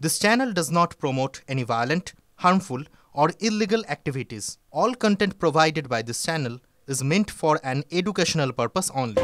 This channel does not promote any violent, harmful, or illegal activities. All content provided by this channel is meant for an educational purpose only.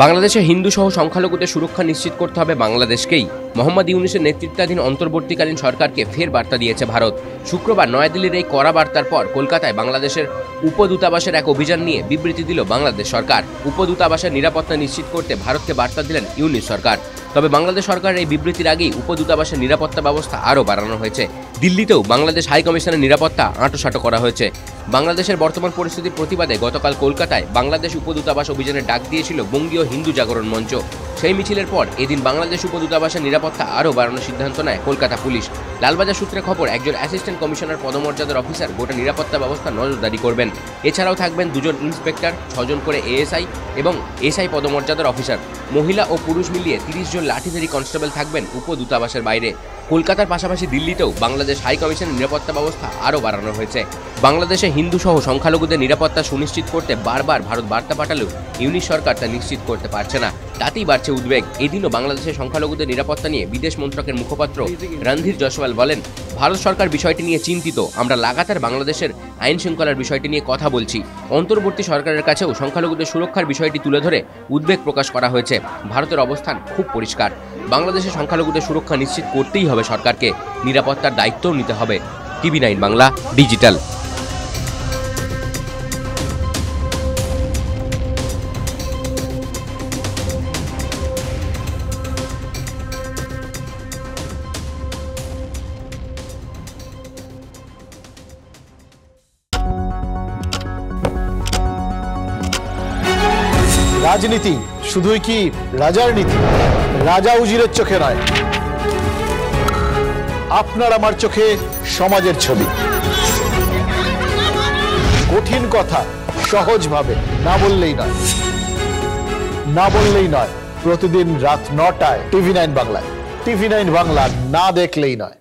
বাংলাদেশে হিন্দু সহ সংখ্যালঘুদের সুরক্ষা নিশ্চিত করতে হবে বাংলাদেশকেই মোহাম্মদ ইউনূসের নেতৃত্বাধীন অন্তর্বর্তীকালীন সরকারকে ফের বার্তা দিয়েছে ভারত। শুক্রবার নয়াদিল্লির এই কড়া বার্তার পর কলকাতায় বাংলাদেশের উপদূতাবাসের এক অভিযান নিয়ে বিবৃতি দিল বাংলাদেশ সরকার। উপদূতাবাসের নিরাপত্তা নিশ্চিত করতে ভারতকে বার্তা দিলেন ইউনূস সরকার। তবে বাংলাদেশ সরকারের এই বিবৃতির আগেই উপদূতাবাসের নিরাপত্তা ব্যবস্থা আরও বাড়ানো হয়েছে। দিল্লিতেও বাংলাদেশ হাই কমিশনের নিরাপত্তা আঁটোসাঁটো করা হয়েছে। বাংলাদেশের বর্তমান পরিস্থিতির প্রতিবাদে গতকাল কলকাতায় বাংলাদেশ উপদূতাবাস অভিযানের ডাক দিয়েছিল বঙ্গীয় হিন্দু জাগরণ মঞ্চ। সেই মিছিলের পর এদিন বাংলাদেশ উপদূতাবাসের নিরাপত্তা আরও বাড়ানোর সিদ্ধান্ত নেয় কলকাতা পুলিশ। লালবাজার সূত্রে খবর, একজন অ্যাসিস্ট্যান্ট কমিশনার পদমর্যাদার অফিসার গোটা নিরাপত্তা ব্যবস্থা নজরদারি করবেন। এছাড়াও থাকবেন 2 জন ইন্সপেক্টর, 6 জন করে এএসআই এবং এসআই পদমর্যাদার অফিসার। মহিলা ও পুরুষ মিলিয়ে 30 জন লাঠিধারী কনস্টেবল থাকবেন উপদূতাবাসের বাইরে। কলকাতার পাশাপাশি দিল্লিতেও বাংলাদেশ হাই কমিশনের নিরাপত্তা ব্যবস্থা আরও বাড়ানো হয়েছে। বাংলাদেশে হিন্দু সহ সংখ্যালঘুদের নিরাপত্তা সুনিশ্চিত করতে বারবার ভারত বার্তা পাঠালেও ইউনূস সরকার তা নিশ্চিত করতে পারছে না। তাতেই বাড়ছে উদ্বেগ। এদিনও বাংলাদেশের সংখ্যালঘুদের নিরাপত্তা নিয়ে বিদেশ মন্ত্রকের মুখপাত্র রণধীর জয়সওয়াল বলেন, ভারত সরকার বিষয়টি নিয়ে চিন্তিত। আমরা লাগাতার বাংলাদেশের আইন শৃঙ্খলার বিষয়টি নিয়ে কথা বলছি। অন্তর্বর্তী সরকারের কাছেও সংখ্যালঘুদের সুরক্ষার বিষয়টি তুলে ধরে উদ্বেগ প্রকাশ করা হয়েছে। ভারতের অবস্থান খুব পরিষ্কার। বাংলাদেশের সংখ্যালঘুদের সুরক্ষা নিশ্চিত করতেই হবে সরকারকে, নিরাপত্তার দায়িত্বও নিতে হবে। TV9 Bangla digital. রাজনীতি শুধুই কি রাজার নীতি? রাজা উজিরের চোখে নয়, আপনার আমার চোখে সমাজের ছবি। কঠিন কথা সহজভাবে না বললেই নয়। প্রতিদিন রাত 9টায় TV9 বাংলায়। TV9 বাংলা না দেখলেই নয়।